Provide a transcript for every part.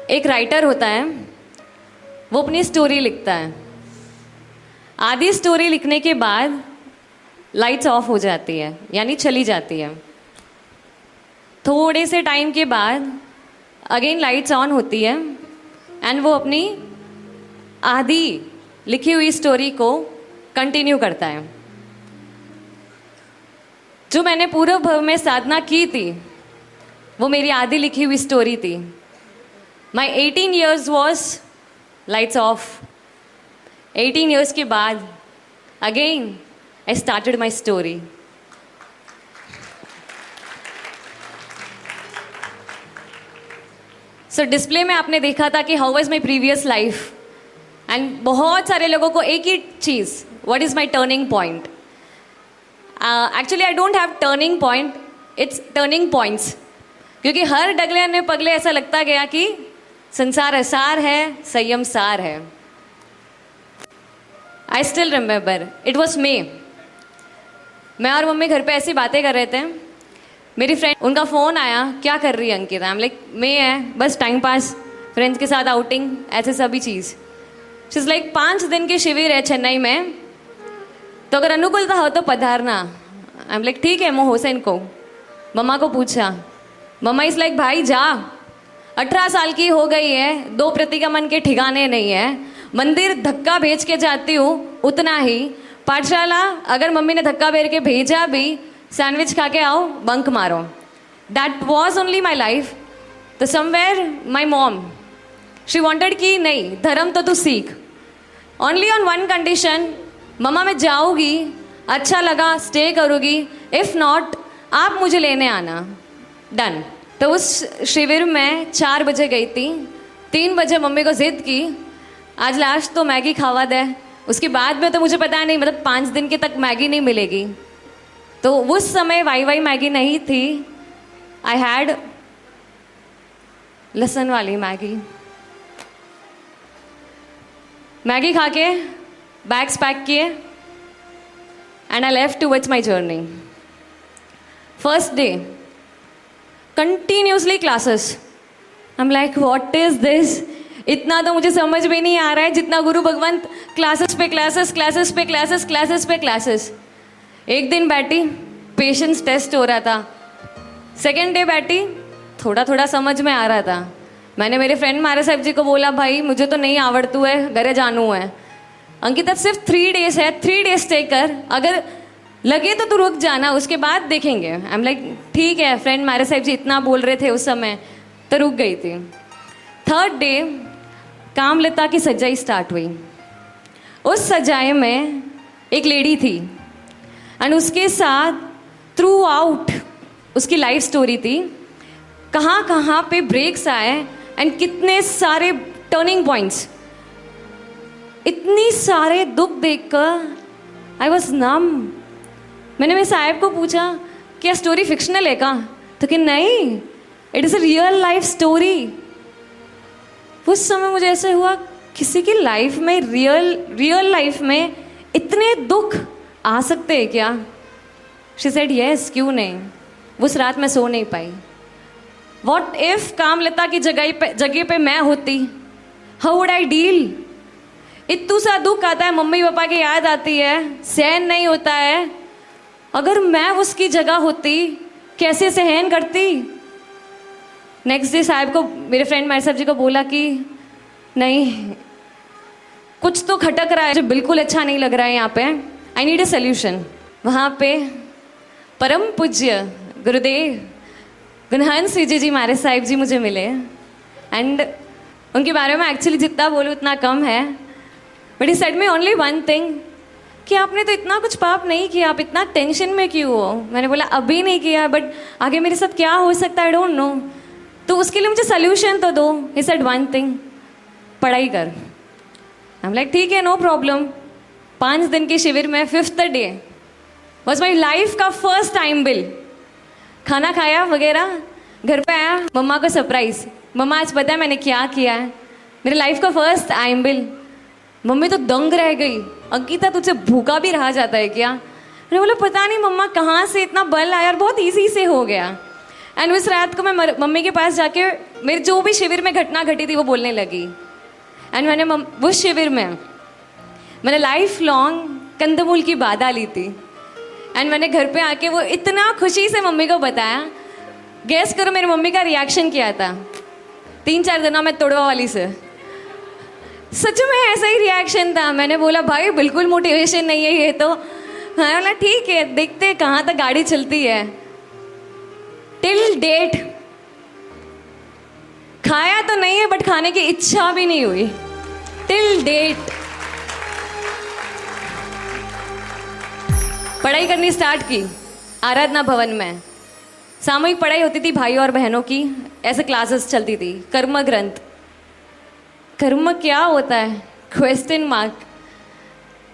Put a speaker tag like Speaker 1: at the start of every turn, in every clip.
Speaker 1: एक राइटर होता है, वो अपनी स्टोरी लिखता है। आधी स्टोरी लिखने के बाद लाइट्स ऑफ हो जाती है, यानी चली जाती है। थोड़े से टाइम के बाद अगेन लाइट्स ऑन होती है एंड वो अपनी आधी लिखी हुई स्टोरी को कंटिन्यू करता है। जो मैंने पूरे भव में साधना की थी वो मेरी आधी लिखी हुई स्टोरी थी। My 18 years was lights off. 18 years के बाद again I started my story. So display में आपने देखा था कि how was my previous life, and बहुत सारे लोगों को एक ही चीज़, what is my turning point. Actually I don't have turning point, it's turning points. क्योंकि हर डगले ने पगले ऐसा लगता गया कि संसार असार है, संयम सार है। I still remember it was May. मैं और मम्मी घर पे ऐसी बातें कर रहे थे। मेरी फ्रेंड, उनका फ़ोन आया, क्या कर रही है अंकिता? आई एम लाइक मे है, बस टाइम पास, फ्रेंड्स के साथ आउटिंग, ऐसे सभी चीज़। शी इज़ लाइक 5 दिन के शिविर है चेन्नई में, तो अगर अनुकूलता हो तो पधारना। आई एम लाइक ठीक है, मैं हुसैन को मम्मा को पूछा। मम्मा इज़ लाइक भाई जा, 18 साल की हो गई है, 2 प्रति का मन के ठिकाने नहीं है, मंदिर धक्का भेज के जाती हूँ उतना ही, पाठशाला अगर मम्मी ने धक्का भेज के भेजा भी, सैंडविच खा के आओ, बंक मारो। That was only my life. तो somewhere my mom she wanted कि नहीं, धर्म तो तू सीख, ओनली ऑन वन कंडीशन, मम्मा मैं जाऊँगी, अच्छा लगा स्टे करूँगी, इफ़ नॉट आप मुझे लेने आना। डन। तो उस शिविर में 4 बजे गई थी। 3 बजे मम्मी को जिद की आज लास्ट तो मैगी खावा दे। उसके बाद में तो मुझे पता नहीं, मतलब 5 दिन के तक मैगी नहीं मिलेगी। तो उस समय वाई मैगी नहीं थी, आई हैड लहसुन वाली मैगी। मैगी खा के बैग्स पैक किए and I left towards my journey. First day continuously classes. I am like what is this? इतना तो मुझे समझ में नहीं आ रहा है जितना गुरु भगवंत क्लासेस पे क्लासेस, क्लासेस पे क्लासेस, क्लासेस पे क्लासेस। एक दिन बैठी, पेशेंस टेस्ट हो रहा था। सेकेंड डे बैठी, थोड़ा थोड़ा समझ में आ रहा था। मैंने मेरे फ्रेंड मारे साहब जी को बोला भाई मुझे तो नहीं आवड़तू है, घरे जानू है। अंकिता सिर्फ 3 days है, 3 days स्टे कर, अगर लगे तो तू रुक जाना, उसके बाद देखेंगे। आई एम लाइक ठीक है, फ्रेंड मारे साहब जी इतना बोल रहे थे उस समय, तो रुक गई थी। थर्ड डे कामलता की सजाई स्टार्ट हुई। उस सजाई में एक लेडी थी एंड उसके साथ थ्रू आउट उसकी लाइफ स्टोरी थी। कहाँ कहाँ पे ब्रेक्स आए एंड कितने सारे टर्निंग पॉइंट्स। इतनी सारे दुख देखकर आई वॉज नम। मैंने मेरे साहब को पूछा क्या स्टोरी फिक्शनल है का? तो कि नहीं, it is a real life story. उस समय मुझे ऐसे हुआ किसी की लाइफ में, रियल लाइफ में इतने दुख आ सकते हैं क्या? शी सेड यस, क्यों नहीं। उस रात मैं सो नहीं पाई। वॉट इफ कामलता की जगह पे मैं होती, हाउ वुड आई डील? इतू सा दुख आता है, मम्मी पापा की याद आती है, सहन नहीं होता है। अगर मैं उसकी जगह होती कैसे सहन करती? नेक्स्ट डे साहब को, मेरे फ्रेंड मारी साहब जी को बोला कि नहीं, कुछ तो खटक रहा है, जो बिल्कुल अच्छा नहीं लग रहा है यहाँ पे, आई नीड अ सोल्यूशन। वहाँ पे परम पूज्य गुरुदेव गुणहंस विजय जी मारे साहिब जी मुझे मिले एंड उनके बारे में एक्चुअली जितना बोलूँ उतना कम है। But he said me only one thing कि आपने तो इतना कुछ पाप नहीं किया, आप इतना टेंशन में क्यों हो? मैंने बोला अभी नहीं किया, बट आगे मेरे साथ क्या हो सकता है आई डोंट नो, तो उसके लिए मुझे सोल्यूशन तो दो। ही सेड वन थिंग, पढ़ाई कर। आई एम लाइक ठीक है, नो प्रॉब्लम। 5 दिन के शिविर में 5th day was my life का फर्स्ट टाइम बिल। खाना खाया वगैरह, घर पे आया, मम्मा को सरप्राइज, मम्मा आज पता है मैंने क्या किया है, मेरे लाइफ का फर्स्ट टाइम बिल। मम्मी तो दंग रह गई, अंकिता तुझसे भूखा भी रहा जाता है क्या? मैंने बोला पता नहीं मम्मा कहाँ से इतना बल आया और बहुत ईजी से हो गया। एंड उस रात को मैं मम्मी के पास जाके मेरे जो भी शिविर में घटना घटी थी वो बोलने लगी। एंड मैंने उस शिविर में मैंने लाइफ लॉन्ग कंदमूल की बाधा ली थी। एंड मैंने घर पे आके वो इतना खुशी से मम्मी को बताया। गेस करो मेरी मम्मी का रिएक्शन क्या था? 3-4 दिनों में तोड़वा वाली से। सच में ऐसा ही रिएक्शन था। मैंने बोला भाई बिल्कुल मोटिवेशन नहीं है ये तो। हाँ बोला ठीक है देखते हैं कहाँ तक गाड़ी चलती है। टिल डेट खाया तो नहीं है बट खाने की इच्छा भी नहीं हुई टिल डेट। पढ़ाई करनी स्टार्ट की आराधना भवन में। सामूहिक पढ़ाई होती थी भाइयों और बहनों की, ऐसे क्लासेस चलती थी। कर्म ग्रंथ, कर्म क्या होता है? Question mark.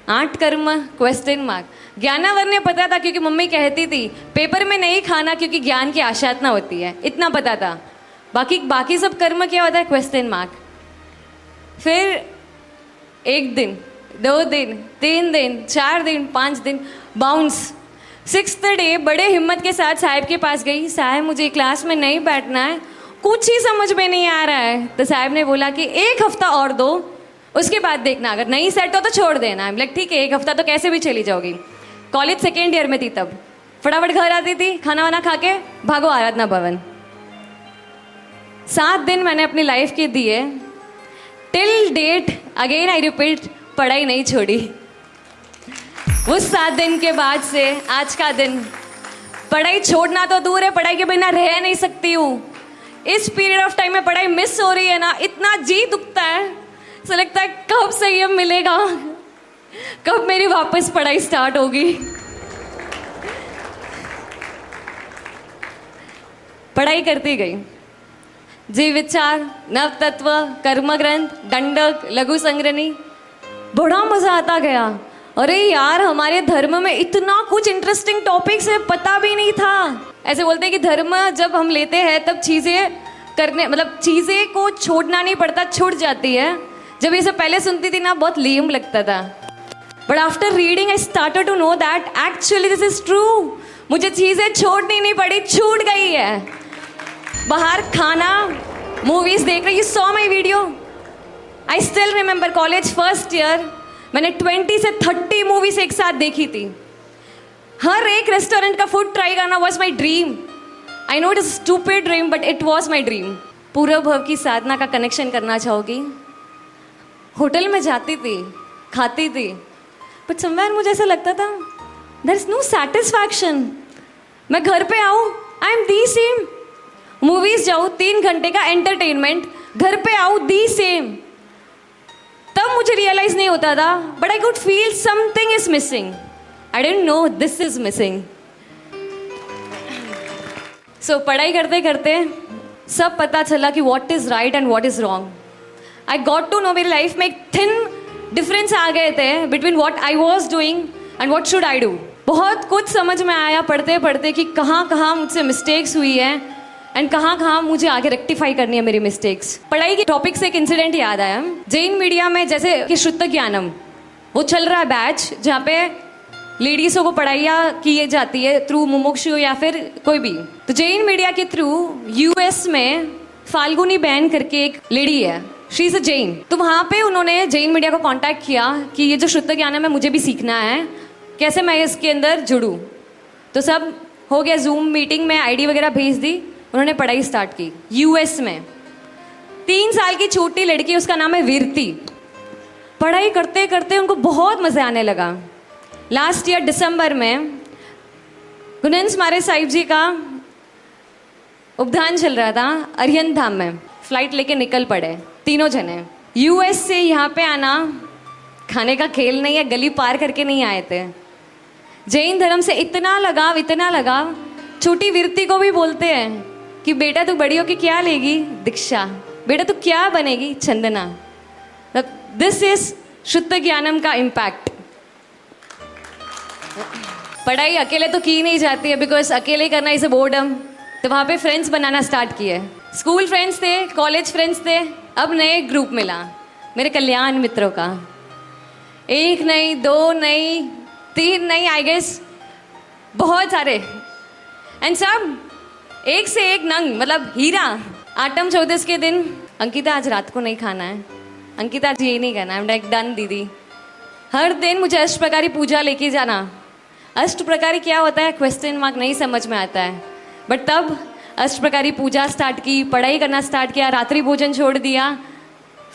Speaker 1: 8 कर्म क्वेश्चन मार्क। ज्ञानावरण्य पता था क्योंकि मम्मी कहती थी पेपर में नहीं खाना क्योंकि ज्ञान की आशातना होती है, इतना पता था। बाकी सब कर्म क्या होता है? Question mark. फिर 1 दिन 2 दिन 3 दिन 4 दिन 5 दिन बाउंस। 6th डे बड़े हिम्मत के साथ साहब के पास गई। साहब मुझे क्लास में नहीं बैठना है, कुछ ही समझ में नहीं आ रहा है। तो साहब ने बोला कि 1 हफ्ता और दो, उसके बाद देखना, अगर नहीं सेट हो तो छोड़ देना। लाइक ठीक है 1 हफ्ता तो कैसे भी चली जाओगी। कॉलेज 2nd ईयर में थी तब। फटाफट घर आती थी, खाना वाना खा के भागो आराधना भवन। 7 दिन मैंने अपनी लाइफ के दिए। Till date again I repeat, पढ़ाई नहीं छोड़ी। उस 7 दिन के बाद से आज का दिन, पढ़ाई छोड़ना तो दूर है, पढ़ाई के बिना रह नहीं सकती हूँ। इस पीरियड ऑफ टाइम में पढ़ाई मिस हो रही है ना, इतना जी दुखता है। ऐसा लगता है कब संयम मिलेगा, कब मेरी वापस पढ़ाई स्टार्ट होगी। पढ़ाई करती गई। जीव विचार, नव तत्व, कर्म ग्रंथ, दंडक, लघु संग्रहणी, बड़ा मजा आता गया। अरे यार हमारे धर्म में इतना कुछ इंटरेस्टिंग टॉपिक्स है, पता भी नहीं था। ऐसे बोलते हैं कि धर्म जब हम लेते हैं तब चीजें करने, मतलब चीजें को छोड़ना नहीं पड़ता, छूट जाती है। जब ये सब पहले सुनती थी ना बहुत लेम लगता था, but after reading I started to know that actually this is true. मुझे चीजें छोड़नी नहीं पड़ी, छूट गई है। बाहर खाना, मूवीज देख रही, you saw my video. I still remember college 1st year मैंने 20 से 30 मूवीज एक साथ देखी थी। हर एक रेस्टोरेंट का फूड ट्राई करना was my dream. I know it is stupid dream but it was my dream. पूर्व भव की साधना का कनेक्शन करना चाहोगी? होटल में जाती थी, खाती थी, बट समवेयर मुझे ऐसा लगता था देयर इज नो सेटिस्फैक्शन। मैं घर पे आऊँ, I am the same. Movies जाऊँ 3 घंटे का एंटरटेनमेंट, घर पे आऊँ दी सेम। तब मुझे रियलाइज नहीं होता था, but I could feel something is missing. I didn't know this is missing. So पढ़ाई करते करते सब पता चला कि what is right and what is wrong. I got to know, मेरी लाइफ में एक थिन डिफरेंस आ गए थे between what I was doing and what should I do. बहुत कुछ समझ में आया पढ़ते पढ़ते कि कहाँ कहाँ मुझसे मिस्टेक्स हुई है एंड कहाँ कहाँ मुझे आगे रेक्टिफाई करनी है मेरी मिस्टेक्स। पढ़ाई के टॉपिक से एक इंसिडेंट याद आया। जैन मीडिया में जैसे कि शुद्ध ज्ञानम वो चल रहा है बैच, जहाँ पे लेडीज़ों को पढ़ाइयाँ की जाती है थ्रू मुमुक्षु या फिर कोई भी। तो जैन मीडिया के थ्रू यूएस में फाल्गुनी बहन करके एक लेडी है, शी इज अ जैन। तो वहाँ पे उन्होंने जैन मीडिया को कांटेक्ट किया कि ये जो शुद्ध ज्ञानम है मुझे भी सीखना है, कैसे मैं इसके अंदर जुड़ूँ। तो सब हो गया, जूम मीटिंग में आईडी वगैरह भेज दी, उन्होंने पढ़ाई स्टार्ट की यूएस में। 3 साल की छोटी लड़की, उसका नाम है वीरती। पढ़ाई करते करते उनको बहुत मज़ा आने लगा। लास्ट ईयर दिसंबर में गुणेंद्र महाराज साहिब जी का उपधान चल रहा था अरिहंत धाम में। फ्लाइट लेके निकल पड़े तीनों जने। यूएस से यहाँ पे आना खाने का खेल नहीं है, गली पार करके नहीं आए थे। जैन धर्म से इतना लगाव, छोटी वीरती को भी बोलते हैं कि बेटा तू बड़ी होके क्या लेगी? दीक्षा। बेटा तू क्या बनेगी? चंदना। दिस इज शुद्ध ज्ञानम का इम्पैक्ट। पढ़ाई अकेले तो की नहीं जाती है, बिकॉज अकेले करना इज अ बोर्डम। तो वहाँ पे फ्रेंड्स बनाना स्टार्ट किए। स्कूल फ्रेंड्स थे, कॉलेज फ्रेंड्स थे, अब नए ग्रुप मिला मेरे कल्याण मित्रों का। 1 नहीं, 2 नहीं, 3 नहीं, आई गेस बहुत सारे। एंड सब एक से एक नंग, मतलब हीरा। आठम चौदस के दिन अंकिता आज रात को नहीं खाना है, अंकिता आज ये नहीं करना है। लाइक डन दीदी। हर दिन मुझे अष्ट प्रकारी पूजा लेके जाना। अष्ट प्रकारी क्या होता है क्वेश्चन मार्क नहीं समझ में आता है, बट तब अष्ट प्रकारी पूजा स्टार्ट की, पढ़ाई करना स्टार्ट किया, रात्रि भोजन छोड़ दिया,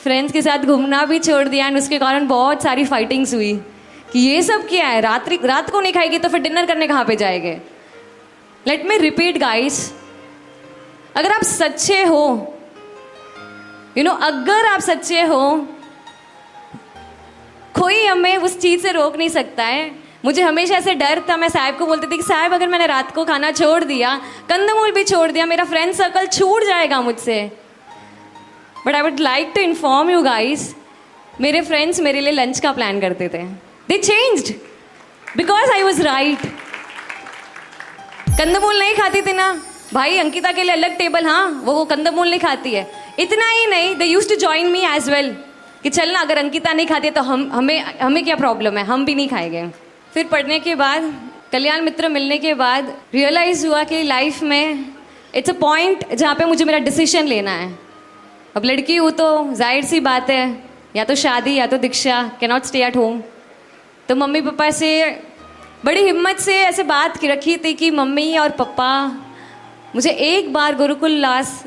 Speaker 1: फ्रेंड्स के साथ घूमना भी छोड़ दिया। एंड उसके कारण बहुत सारी फाइटिंग्स हुई कि ये सब क्या है, रात को नहीं खाएगी तो फिर डिनर करने कहाँ पे जाएंगे। लेट मी रिपीट गाइस, अगर आप सच्चे हो, अगर आप सच्चे हो, कोई हमें उस चीज से रोक नहीं सकता है। मुझे हमेशा से डर था, मैं साहब को बोलती थी कि साहब अगर मैंने रात को खाना छोड़ दिया, कंदमूल भी छोड़ दिया, मेरा फ्रेंड सर्कल छूट जाएगा मुझसे। But I would like to inform you guys, मेरे फ्रेंड्स मेरे लिए लंच का प्लान करते थे। They changed because I was right. कंदमूल नहीं खाती थी ना भाई, अंकिता के लिए अलग टेबल, हाँ वो कंदमूल नहीं खाती है। इतना ही नहीं, they used to join me as well कि चल ना, अगर अंकिता नहीं खाती है तो हमें क्या प्रॉब्लम है, हम भी नहीं खाएंगे। फिर पढ़ने के बाद, कल्याण मित्र मिलने के बाद रियलाइज हुआ कि लाइफ में इट्स अ पॉइंट जहाँ पे मुझे मेरा डिसीजन लेना है। अब लड़की हूँ तो जाहिर सी बात है, या तो शादी या तो दीक्षा, can not stay at home. तो मम्मी पापा से बड़ी हिम्मत से ऐसे बात रखी थी कि मम्मी और पापा मुझे एक बार गुरुकुल लास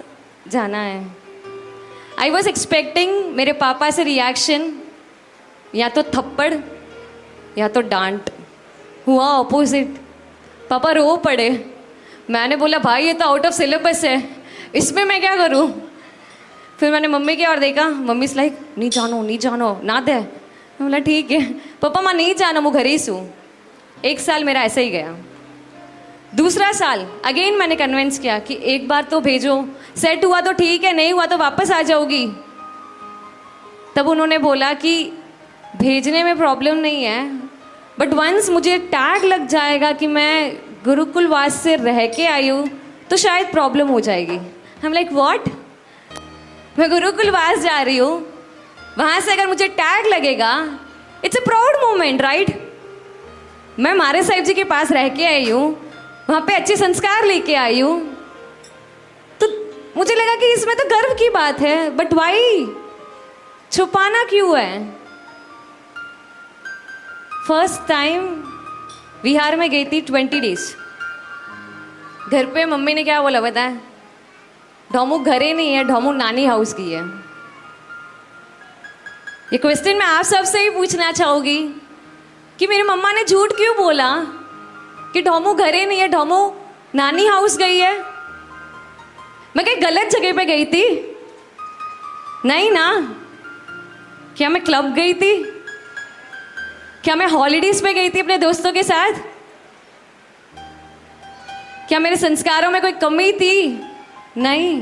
Speaker 1: जाना है। आई वॉज एक्सपेक्टिंग मेरे पापा से रिएक्शन, या तो थप्पड़ या तो डांट। हुआ ऑपोजिट, पापा रो पड़े। मैंने बोला भाई ये तो आउट ऑफ सिलेबस है, इसमें मैं क्या करूं। फिर मैंने मम्मी की ओर देखा, मम्मी से लाइक नहीं जानो ना दे। मैं बोला ठीक है पापा मैं नहीं जाना, मैं घर ही सू। एक साल मेरा ऐसे ही गया। दूसरा साल अगेन मैंने कन्विंस किया कि एक बार तो भेजो, सेट हुआ तो ठीक है, नहीं हुआ तो वापस आ जाओगी। तब उन्होंने बोला कि भेजने में प्रॉब्लम नहीं है, बट वंस मुझे टैग लग जाएगा कि मैं गुरुकुल वास से रह के आई हूँ तो शायद प्रॉब्लम हो जाएगी। हम लाइक व्हाट, मैं गुरुकुल वास जा रही हूँ, वहाँ से अगर मुझे टैग लगेगा, it's a proud moment right. मैं मारे साहिब जी के पास रह के आई हूँ, वहाँ पे अच्छे संस्कार लेके आई हूँ, तो मुझे लगा कि इसमें तो गर्व की बात है। बट वाई, छुपाना क्यों है। फर्स्ट टाइम बिहार में गई थी 20 डेज। घर पे मम्मी ने क्या बोला पता है, ढोमू घरे नहीं है, ढोमू नानी हाउस की है। ये क्वेश्चन मैं आप सबसे ही पूछना चाहूंगी कि मेरी मम्मा ने झूठ क्यों बोला कि ढोमू घरे नहीं है, ढोमू नानी हाउस गई है। मैं कहीं गलत जगह पे गई थी? नहीं ना। क्या मैं क्लब गई थी? क्या मैं हॉलीडेज पे गई थी अपने दोस्तों के साथ? क्या मेरे संस्कारों में कोई कमी थी? नहीं।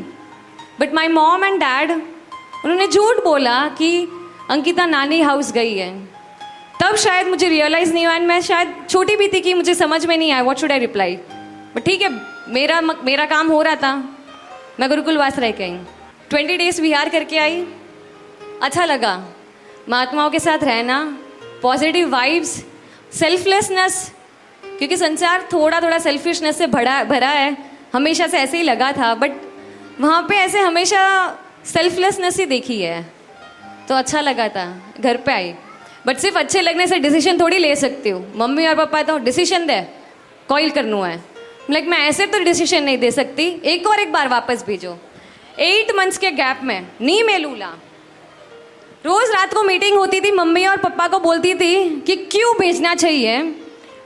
Speaker 1: But my mom and dad, उन्होंने झूठ बोला कि अंकिता नानी हाउस गई है। तब शायद मुझे रियलाइज नहीं हुआ, एंड मैं शायद छोटी भी थी कि मुझे समझ में नहीं आया what should I reply. But ठीक है, मेरा काम हो रहा था, मैं गुरुकुल वास रह के आई। 20 डेज बिहार करके आई, अच्छा लगा। महात्माओं के साथ रहना, पॉजिटिव वाइब्स, सेल्फलेसनेस, क्योंकि संसार थोड़ा सेल्फिशनेस से भरा है, हमेशा से ऐसे ही लगा था। बट वहाँ पे ऐसे हमेशा सेल्फलेसनेस ही देखी है, तो अच्छा लगा था। घर पे आई, बट सिर्फ अच्छे लगने से डिसीजन थोड़ी ले सकती हूँ। मम्मी और पापा तो डिसीजन दे कॉइल करना है, लाइक मैं ऐसे तो डिसीजन नहीं दे सकती, एक बार वापस भेजो। 8 मंथ्स के गैप में नी मेलूला, रोज रात को मीटिंग होती थी, मम्मी और पापा को बोलती थी कि क्यों भेजना चाहिए।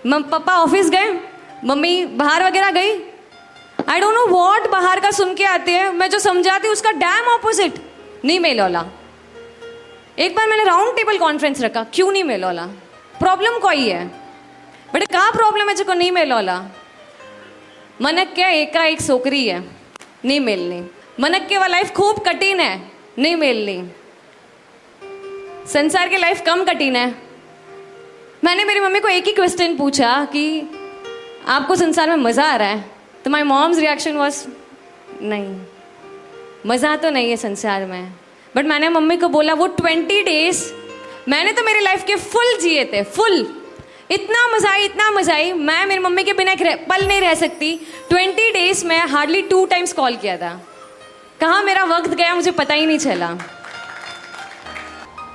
Speaker 1: पापा ऑफिस गए, मम्मी बाहर वगैरह गई, आई डोंट नो व्हाट बाहर का सुन के आती है, मैं जो समझाती उसका डैम ऑपोजिट। नहीं मेलौला। एक बार मैंने राउंड टेबल कॉन्फ्रेंस रखा, क्यों नहीं मेलौला, प्रॉब्लम कोई है बट कहाँ प्रॉब्लम है जो नहीं मेलौला। मनक क्या एकाएक सोकरी है, नहीं मेलनी। मनक के लाइफ खूब कठिन है, नहीं मेलनी। संसार की लाइफ कम कठिन है। मैंने मेरी मम्मी को एक ही क्वेश्चन पूछा कि आपको संसार में मज़ा आ रहा है, तो माई मॉम्स रिएक्शन वॉज नहीं, मज़ा तो नहीं है संसार में। बट मैंने मम्मी को बोला वो 20 डेज मैंने तो मेरी लाइफ के फुल जिए थे, फुल। इतना मज़ा आई, मैं मेरी मम्मी के बिना एक पल नहीं रह सकती। 20 डेज में हार्डली 2 टाइम्स कॉल किया था। कहाँ मेरा वक्त गया मुझे पता ही नहीं चला।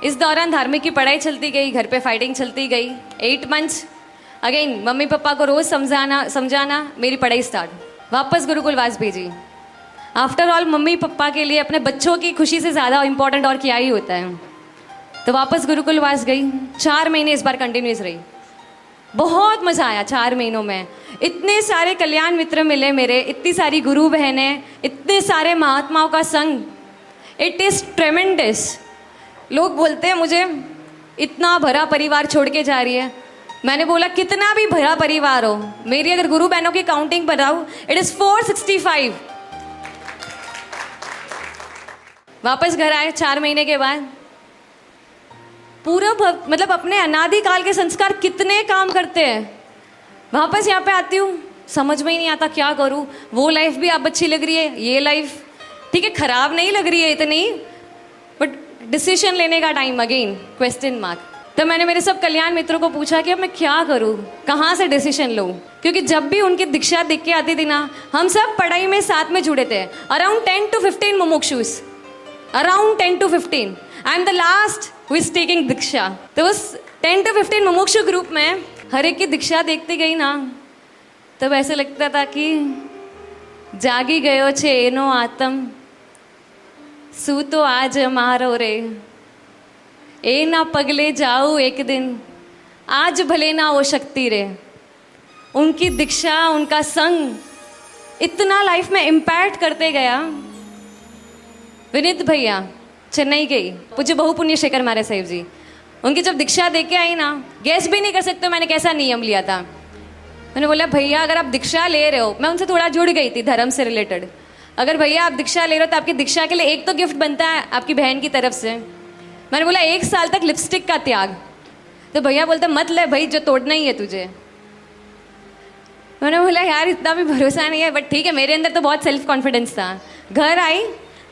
Speaker 1: इस दौरान धार्मिक की पढ़ाई चलती गई, घर पे फाइटिंग चलती गई। 8 मंथ्स अगेन मम्मी पापा को रोज़ समझाना, मेरी पढ़ाई स्टार्ट, वापस गुरुकुलवास भेजी। आफ्टर ऑल मम्मी पापा के लिए अपने बच्चों की खुशी से ज़्यादा इम्पोर्टेंट और क्या ही होता है। तो वापस गुरुकुलवास गई। 4 महीने इस बार कंटिन्यूस रही। बहुत मज़ा आया 4 महीनों में। इतने सारे कल्याण मित्र मिले मेरे, इतनी सारी गुरु बहनें, इतने सारे महात्माओं का संग। It is ट्रेमेंडस। लोग बोलते हैं मुझे इतना भरा परिवार छोड़ के जा रही है। मैंने बोला कितना भी भरा परिवार हो, मेरी अगर गुरु बहनों की काउंटिंग बनाऊं इट इज़ 465। वापस घर आए 4 महीने के बाद। पूरा मतलब अपने अनादिकाल के संस्कार कितने काम करते हैं। वापस यहाँ पे आती हूँ, समझ में ही नहीं आता क्या करूँ। वो लाइफ भी अब अच्छी लग रही है, ये लाइफ ठीक है खराब नहीं लग रही है इतनी, बट डिसीजन लेने का टाइम अगेन क्वेश्चन मार्क। तो मैंने मेरे सब कल्याण मित्रों को पूछा कि अब मैं क्या करूँ, कहाँ से डिसीजन लूँ। क्योंकि जब भी उनकी दीक्षा दिख के आती थी ना, हम सब पढ़ाई में साथ में जुड़े थे। अराउंड 10 to 15 मुमुक्षुस, around 10 to 15। I am the last who is taking दीक्षा। तो उस 10 to 15 मुमुक्षु ग्रुप में हर एक की दीक्षा देखती गई ना, तब ऐसे लगता था कि जागी गयो छे एनो आत्म, सू तो आज मारो रे, ए ना पगले जाऊँ एक दिन, आज भले ना हो शक्ति रे। उनकी दीक्षा, उनका संग इतना लाइफ में इम्पैक्ट करते गया। विनीत भैया चेन्नई गई, पूज्य बहुपुण्य शेखर मारे साहिब जी, उनकी जब दीक्षा दे के आई ना, गैस भी नहीं कर सकते मैंने कैसा नियम लिया था। मैंने बोला भैया अगर आप दीक्षा ले रहे हो, मैं उनसे थोड़ा जुड़ गई थी धर्म से रिलेटेड, अगर भैया आप दीक्षा ले रहे हो तो आपकी दीक्षा के लिए एक तो गिफ्ट बनता है आपकी बहन की तरफ से। मैंने बोला 1 साल तक लिपस्टिक का त्याग। तो भैया बोलते मत ले भाई, जो तोड़ना ही है तुझे। मैंने बोला यार इतना भी भरोसा नहीं है, बट ठीक है। मेरे अंदर तो बहुत सेल्फ कॉन्फिडेंस था। घर आई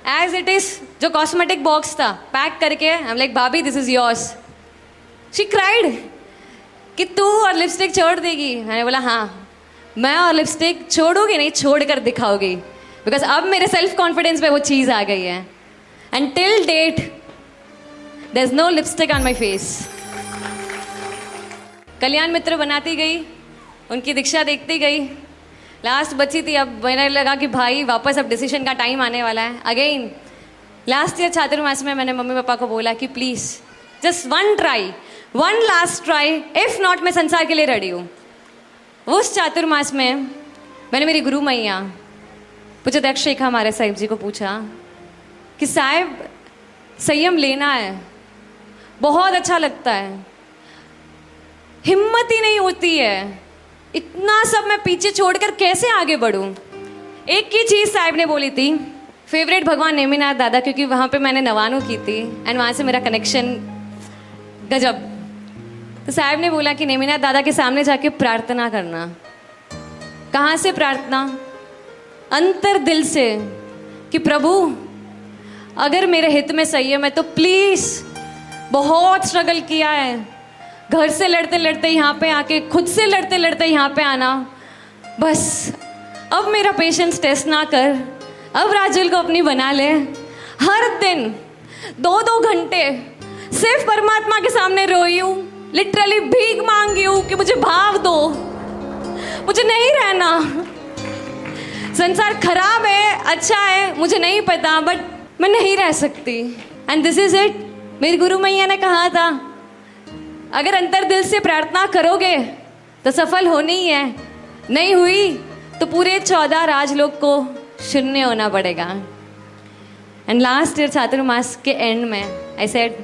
Speaker 1: एज इट इज, जो कॉस्मेटिक बॉक्स था पैक करके, आई एम लाइक भाभी this is yours. She cried कि तू और लिपस्टिक छोड़ देगी। मैंने बोला हाँ, मैं और लिपस्टिक छोड़ूंगी नहीं, छोड़ कर दिखाओगी, बिकॉज अब मेरे सेल्फ कॉन्फिडेंस पे वो चीज़ आ गई है। And till date there is no lipstick on my face. कल्याण मित्र बनाती गई, उनकी दीक्षा देखती गई, लास्ट बची थी। अब मैंने लगा कि भाई वापस अब डिसीजन का टाइम आने वाला है। अगेन लास्ट ईयर चातुर्मास में मैंने मम्मी पापा को बोला कि please just 1 try, 1 last try, if not मैं संसार के लिए रेडी हूँ। उस चातुर्मास में मैंने मेरी गुरु मैया पूज्य दक्ष शेखर हमारे साहिब जी को पूछा कि साहिब संयम लेना है, बहुत अच्छा लगता है, हिम्मत ही नहीं होती है, इतना सब मैं पीछे छोड़कर कैसे आगे बढ़ूं। एक ही चीज़ साहिब ने बोली थी, फेवरेट भगवान नेमिनाथ दादा, क्योंकि वहाँ पे मैंने नवानू की थी एंड वहाँ से मेरा कनेक्शन गजब। तो साहिब ने बोला कि नेमिनाथ दादा के सामने जाके प्रार्थना करना। कहाँ से प्रार्थना? अंतर दिल से, कि प्रभु अगर मेरे हित में संयम है तो प्लीज़, बहुत स्ट्रगल किया है, घर से लड़ते लड़ते यहाँ पे आके, खुद से लड़ते लड़ते यहाँ पे आना, बस अब मेरा पेशेंस टेस्ट ना कर, अब राजुल को अपनी बना ले। हर दिन 2-2 घंटे सिर्फ परमात्मा के सामने रोई हूँ, लिटरली भीख मांगी हूँ कि मुझे भाव दो, मुझे नहीं रहना, संसार खराब है अच्छा है मुझे नहीं पता, बट मैं नहीं रह सकती। And this is it. मेरी गुरु मैया ने कहा था अगर अंतर दिल से प्रार्थना करोगे तो सफल होनी ही है, नहीं हुई तो पूरे 14 राजलोक को शून्य होना पड़ेगा। एंड लास्ट ईयर चातुर्मास के एंड में आई सेड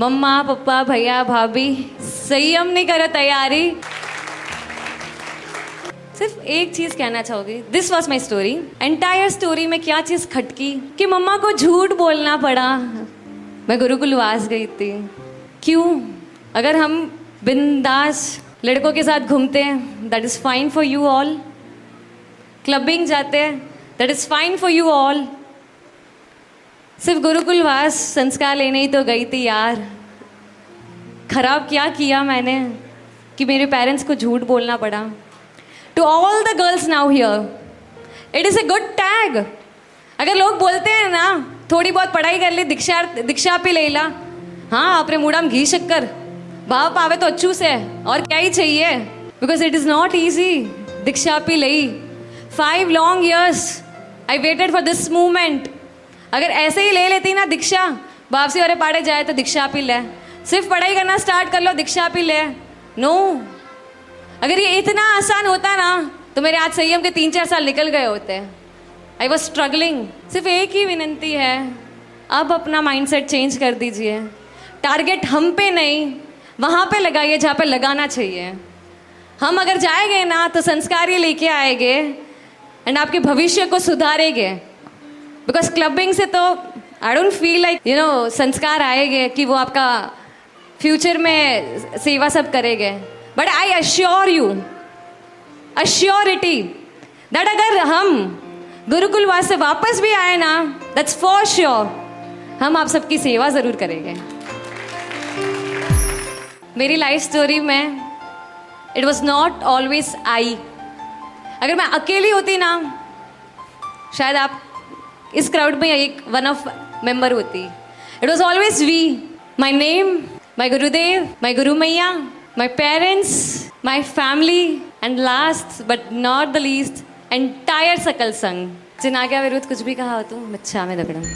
Speaker 1: मम्मा पप्पा भैया भाभी संयम नहीं करो तैयारी। सिर्फ एक चीज़ कहना चाहूँगी, this was my story. Entire story में क्या चीज़ खटकी कि मम्मा को झूठ बोलना पड़ा, मैं गुरुकुलवास गई थी। क्यों? अगर हम बिंदास लड़कों के साथ घूमते हैं that is fine for you all, clubbing जाते हैं that is fine for you all, सिर्फ गुरुकुलवास संस्कार लेने ही तो गई थी यार। खराब क्या किया मैंने कि मेरे पेरेंट्स को झूठ बोलना पड़ा। To all the girls now here, it is a good tag. अगर लोग बोलते हैं ना थोड़ी बहुत पढ़ाई कर ली दीक्षा पी ले ला, हाँ अपने मूडाम घी शक्कर बाप आवे तो अच्छू से और क्या ही चाहिए, because it is not easy. Diksha P लई 5 long years I waited for this movement. अगर ऐसे ही ले लेती ना दीक्षा, बाप से अरे पाड़े जाए तो दीक्षा पी ले, सिर्फ पढ़ाई करना स्टार्ट कर लो दीक्षा पी ले. नो, अगर ये इतना आसान होता ना तो मेरे आज संयम के 3-4 साल निकल गए होते. I was struggling. सिर्फ एक ही विनंती है, अब अपना माइंडसेट चेंज कर दीजिए. टारगेट हम पे नहीं, वहाँ पे लगाइए जहाँ पे लगाना चाहिए. हम अगर जाएंगे ना तो संस्कार ये लेके आएंगे एंड आपके भविष्य को सुधारेंगे. बिकॉज क्लबिंग से तो आई डोंट फील लाइक संस्कार आएंगे कि वो आपका फ्यूचर में सेवा सब करेंगे. But I assure you, assurity that अगर हम गुरुकुलवास से वापस भी आए ना, दैट्स फॉर श्योर हम आप सबकी सेवा ज़रूर करेंगे. मेरी लाइफ स्टोरी में it was not always I. अगर मैं अकेली होती ना, शायद आप इस क्राउड में एक वन ऑफ मेंबर होती. It was always we, my name, my गुरुदेव, माई गुरु मैया, my parents, my family and last but not the least entire सकल संघ. जिन आज्ञा विरुद्ध कुछ भी कहा हो तो मच्छा में दगड़म.